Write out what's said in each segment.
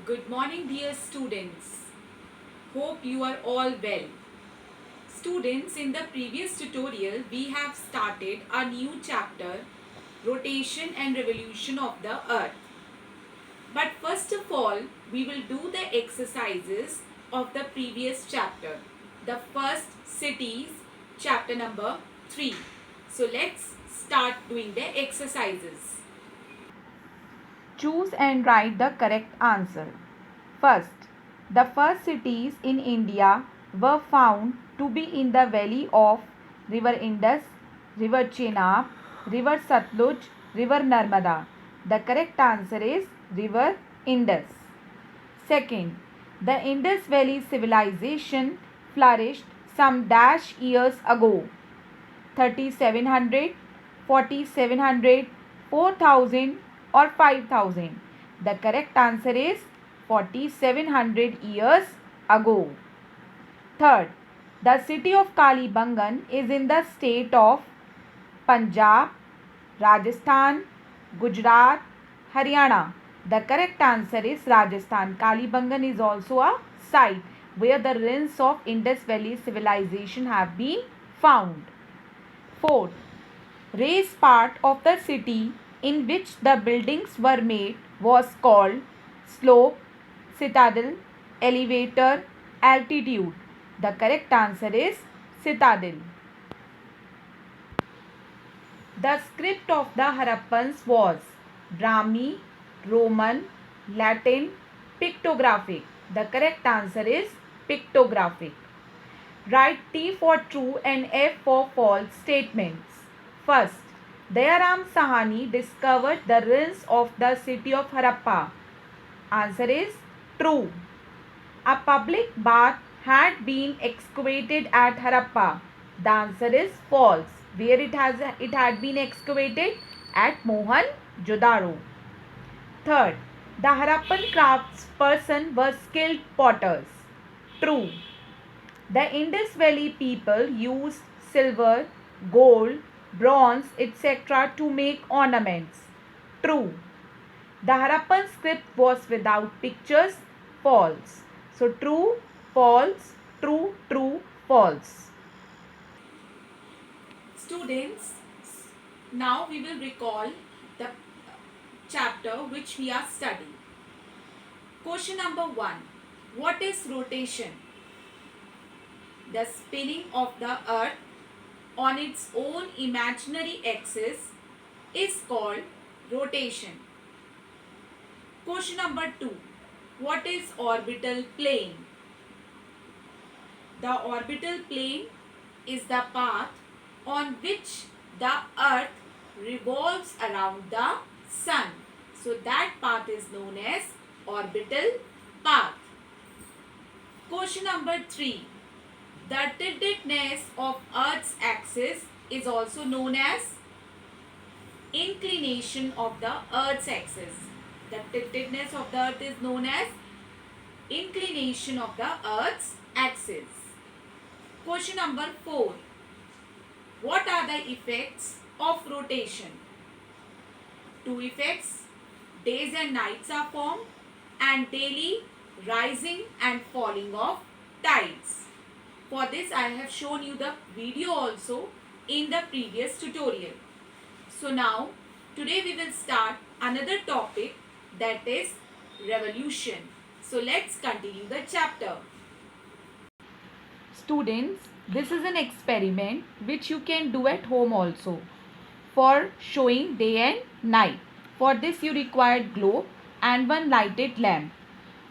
Good morning, dear students. Hope you are all well. Students, in the previous tutorial, we have started a new chapter, Rotation and Revolution of the Earth. But first of all, we will do the exercises of the previous chapter. The first cities, chapter number 3. So let's start doing the exercises. Choose and write the correct answer. First, the first cities in India were found to be in the valley of River Indus, River Chenab, River Satluj, River Narmada. The correct answer is River Indus. Second, the Indus Valley civilization flourished some dash years ago. 3700, 4700, 4000 or 5000. The correct answer is 4700 years ago. Third, the city of Kalibangan is in the state of Punjab, Rajasthan, Gujarat, Haryana. The correct answer is Rajasthan. Kalibangan is also a site where the ruins of Indus Valley civilization have been found. Fourth, raised part of the city in which the buildings were made was called slope, citadel, elevator, altitude. The correct answer is citadel. The script of the Harappans was Brahmi, Roman, Latin, pictographic. The correct answer is pictographic. Write T for true and F for false statements. First, Dayaram Sahani discovered the ruins of the city of Harappa. Answer is true. A public bath had been excavated at Harappa. The answer is false. Where it had been excavated? At Mohenjo-daro. Third, the Harappan craftsperson were skilled potters. True. The Indus Valley people used silver, gold, bronze, etc. to make ornaments. True. The Harappan script was without pictures. False. So true, false, true, true, false. Students, now we will recall the chapter which we are studying. Question number 1. What is rotation? The spinning of the earth on its own imaginary axis is called rotation. Question number 2. What is orbital plane? The orbital plane is the path on which the earth revolves around the sun. So that path is known as orbital path. Question number 3. The tiltedness of Earth's axis is also known as inclination of the Earth's axis. The tiltedness of the Earth is known as inclination of the Earth's axis. Question number 4. What are the effects of rotation? Two effects. Days and nights are formed and daily rising and falling of tides. For this I have shown you the video also in the previous tutorial. So now today we will start another topic, that is revolution. So let's continue the chapter. Students, this is an experiment which you can do at home also for showing day and night. For this you require globe and one lighted lamp.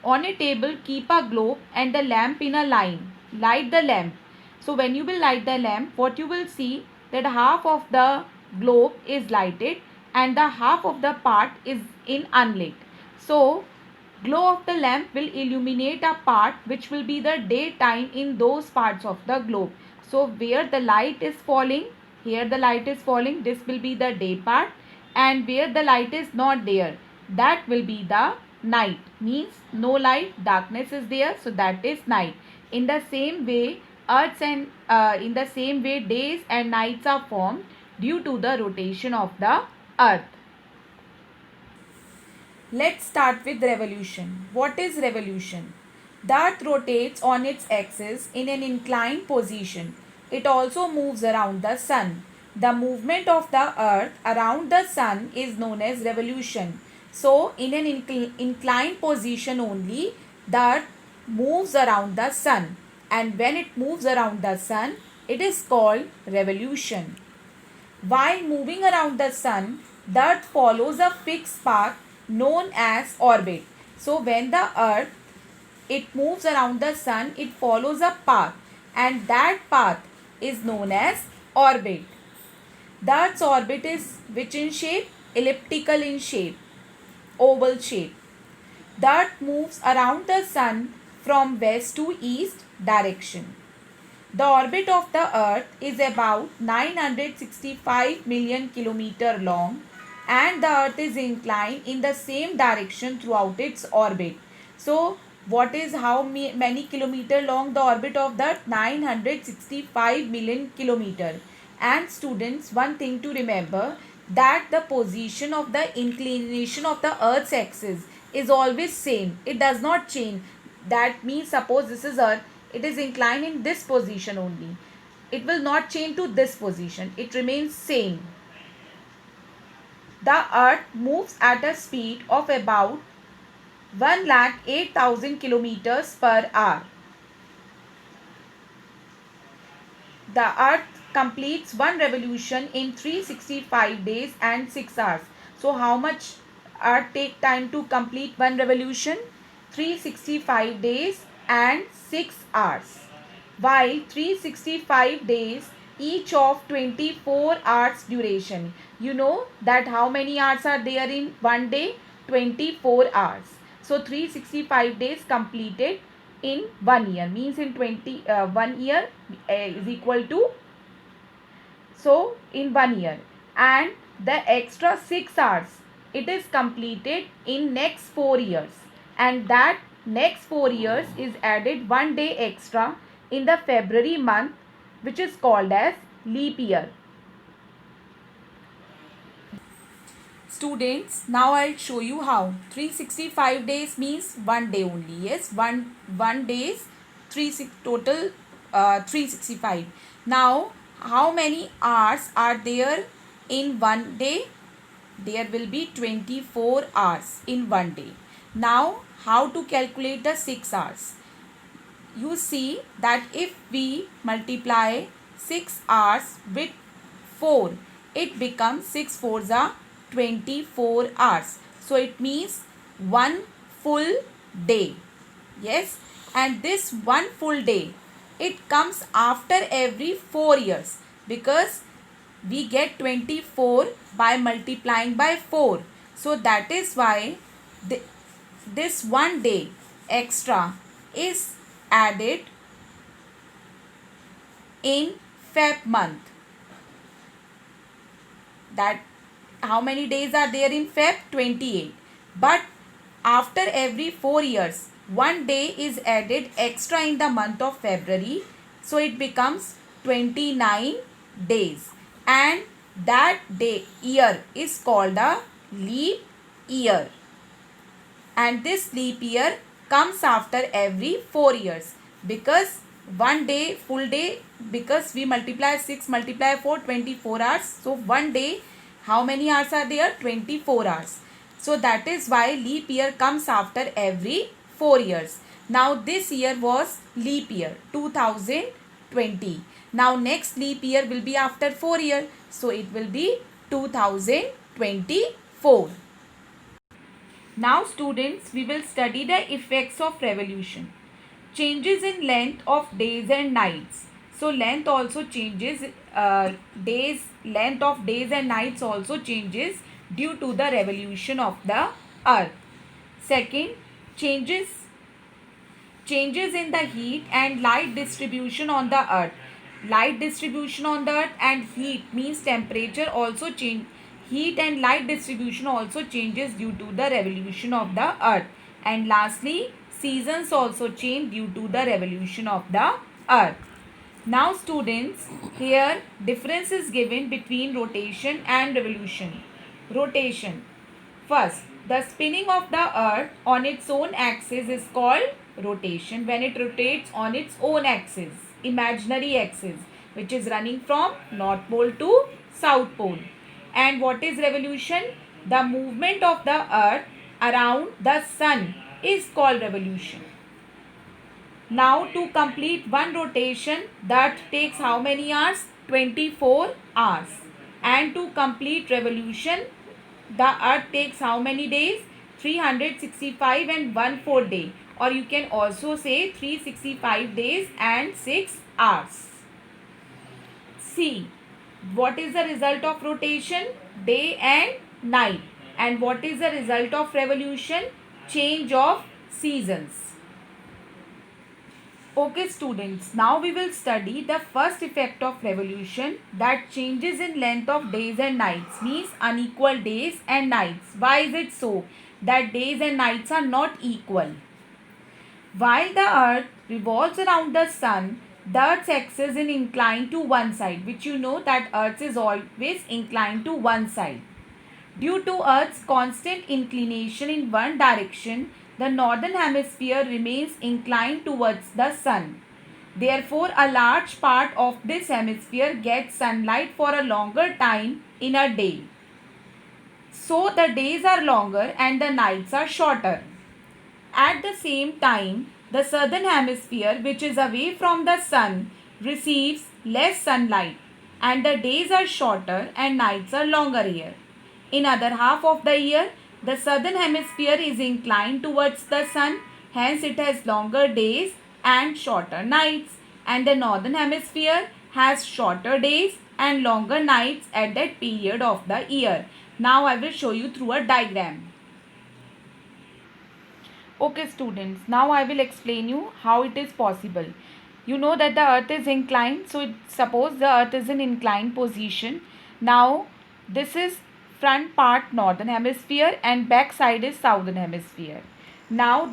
On a table keep a globe and the lamp in a line. Light the lamp. So when you will light the lamp, what you will see that half of the globe is lighted and the half of the part is in unlit. So glow of the lamp will illuminate a part which will be the daytime in those parts of the globe. So where the light is falling, here the light is falling, this will be the day part, and where the light is not there, that will be the night. Means no light, darkness is there, so that is night. In the same way, days and nights are formed due to the rotation of the earth. Let's start with revolution. What is revolution? The earth rotates on its axis in an inclined position. It also moves around the sun. The movement of the earth around the sun is known as revolution. So, in an inclined position only, the earth moves around the sun. And when it moves around the sun, it is called revolution. While moving around the sun, the earth follows a fixed path known as orbit. So when the earth it moves around the sun, it follows a path, and that path is known as orbit. The earth's orbit is which in shape? Elliptical in shape, oval shape. The earth moves around the sun from west to east direction. The orbit of the earth is about 965 million kilometer long, and the earth is inclined in the same direction throughout its orbit. So what is how many kilometer long the orbit of the earth? 965 million kilometer. And students, one thing to remember, that the position of the inclination of the earth's axis is always same. It does not change. That means suppose this is earth, it is inclined in this position only. It will not change to this position. It remains same. The earth moves at a speed of about 1,08,000 kilometers per hour. The earth completes one revolution in 365 days and 6 hours. So how much earth take time to complete one revolution? 365 days and 6 hours. While 365 days each of 24 hours duration. You know that how many hours are there in one day? 24 hours. So 365 days completed in 1 year, means in 1 year is equal to, so in 1 year, and the extra 6 hours it is completed in next 4 years, and that next 4 years is added 1 day extra in the February month, which is called as leap year. Students, now I'll show you how. 365 days means 1 day only. Yes, one days, total 365. Now, how many hours are there in 1 day? There will be 24 hours in 1 day. Now, how to calculate the 6 hours? You see that if we multiply 6 hours with 4, it becomes 6 fours are 24 hours. So it means one full day. Yes, and this one full day, it comes after every 4 years, because we get 24 by multiplying by 4. So that is why this one day extra is added in Feb month. That how many days are there in Feb? 28. But after every 4 years, one day is added extra in the month of February. So it becomes 29 days. And that year is called a leap year. And this leap year comes after every 4 years, because one day, full day, because we multiply 6 multiply 4, 24 hours. So one day, how many hours are there? 24 hours. So that is why leap year comes after every 4 years. Now this year was leap year 2020. Now next leap year will be after 4 years. So it will be 2024. Now students, we will study the effects of revolution. Changes in length of days and nights. So length also changes, length of days and nights also changes due to the revolution of the earth. Second, changes in the heat and light distribution on the earth. Light distribution on the earth and heat means temperature also change. Heat and light distribution also changes due to the revolution of the earth. And lastly, seasons also change due to the revolution of the earth. Now students, here difference is given between rotation and revolution. Rotation. First, The spinning of the earth on its own axis is called rotation. When it rotates on its own axis, imaginary axis, which is running from North Pole to South Pole. And what is revolution? The movement of the earth around the sun is called revolution. Now to complete one rotation, that takes how many hours? 24 hours. And to complete revolution, the earth takes how many days? 365 and 1/4 day, or you can also say 365 days and 6 hours. See, what is the result of rotation? Day and night. And what is the result of revolution? Change of seasons. Okay students, now we will study the first effect of revolution, that changes in length of days and nights, means unequal days and nights. Why is it so that days and nights are not equal? While the earth revolves around the sun, the earth's axis is inclined to one side, which you know that earth is always inclined to one side. Due to earth's constant inclination in one direction, the northern hemisphere remains inclined towards the sun. Therefore, a large part of this hemisphere gets sunlight for a longer time in a day. So, the days are longer and the nights are shorter. At the same time, the southern hemisphere, which is away from the sun, receives less sunlight, and the days are shorter and nights are longer here. In other half of the year, the southern hemisphere is inclined towards the sun, hence it has longer days and shorter nights, and the northern hemisphere has shorter days and longer nights at that period of the year. Now I will show you through a diagram. Okay students, now I will explain you how it is possible. You know that the earth is inclined, so suppose the earth is in inclined position. Now this is front part northern hemisphere and back side is southern hemisphere. Now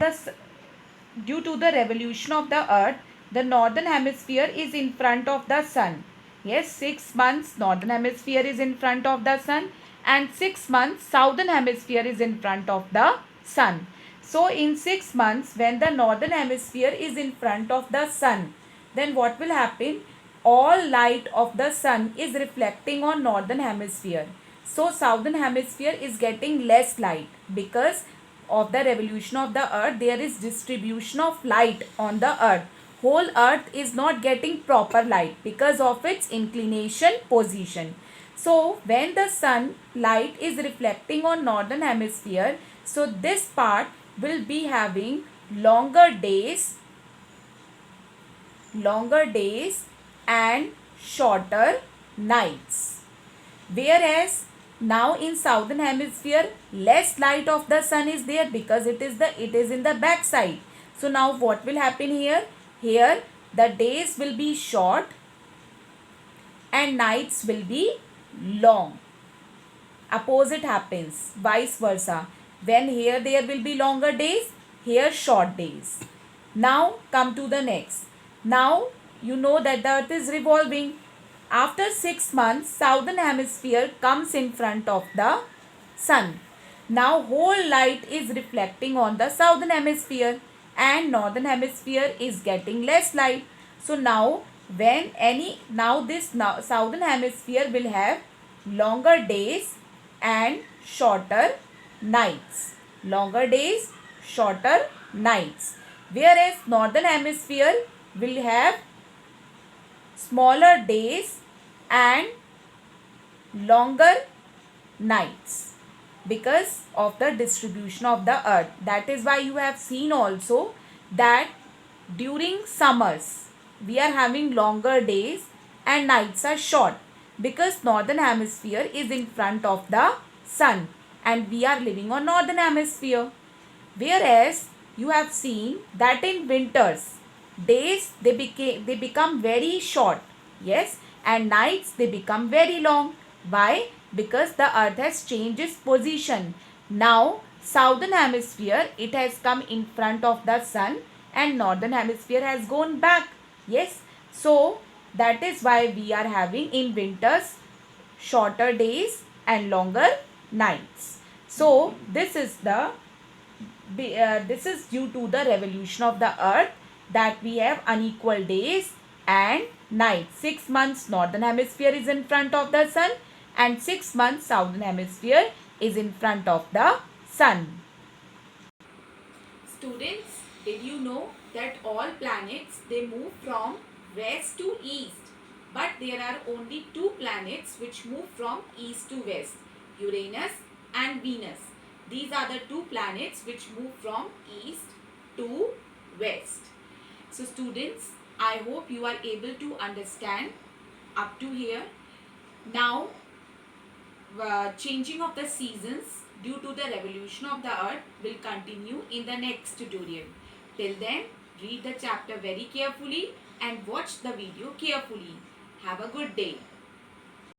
due to the revolution of the earth, the northern hemisphere is in front of the sun. Yes, 6 months northern hemisphere is in front of the sun and 6 months southern hemisphere is in front of the sun. So in 6 months, when the northern hemisphere is in front of the sun, then what will happen? All light of the sun is reflecting on northern hemisphere. So southern hemisphere is getting less light because of the revolution of the earth. There is distribution of light on the earth. Whole earth is not getting proper light because of its inclination position. So when the sun light is reflecting on northern hemisphere, so this part will be having longer days and shorter nights. Whereas now in southern hemisphere less light of the sun is there because it is in the back side. So now what will happen here? Here the days will be short and nights will be long. Opposite happens, vice versa. When here there will be longer days, here short days. Now come to the next. Now you know that the earth is revolving. After 6 months, southern hemisphere comes in front of the sun. Now whole light is reflecting on the southern hemisphere and northern hemisphere is getting less light. So now southern hemisphere will have longer days and shorter nights. Longer days, shorter nights. Whereas northern hemisphere will have smaller days and longer nights because of the distribution of the earth. That is why you have seen also that during summers we are having longer days and nights are short because northern hemisphere is in front of the sun and we are living on northern hemisphere. Whereas you have seen that in winters days they become very short, yes, and nights they become very long. Why? Because the earth has changed its position. Now southern hemisphere it has come in front of the sun and northern hemisphere has gone back. Yes, so that is why we are having in winters shorter days and longer nights. So this is due to the revolution of the earth that we have unequal days and nights. 6 months northern hemisphere is in front of the sun and 6 months southern hemisphere is in front of the sun. Students, did you know that all planets, they move from west to east, but there are only two planets which move from east to west, Uranus and Venus. These are the two planets which move from east to west. So students, I hope you are able to understand up to here. Now, changing of the seasons due to the revolution of the earth will continue in the next tutorial. Till then, read the chapter very carefully and watch the video carefully. Have a good day.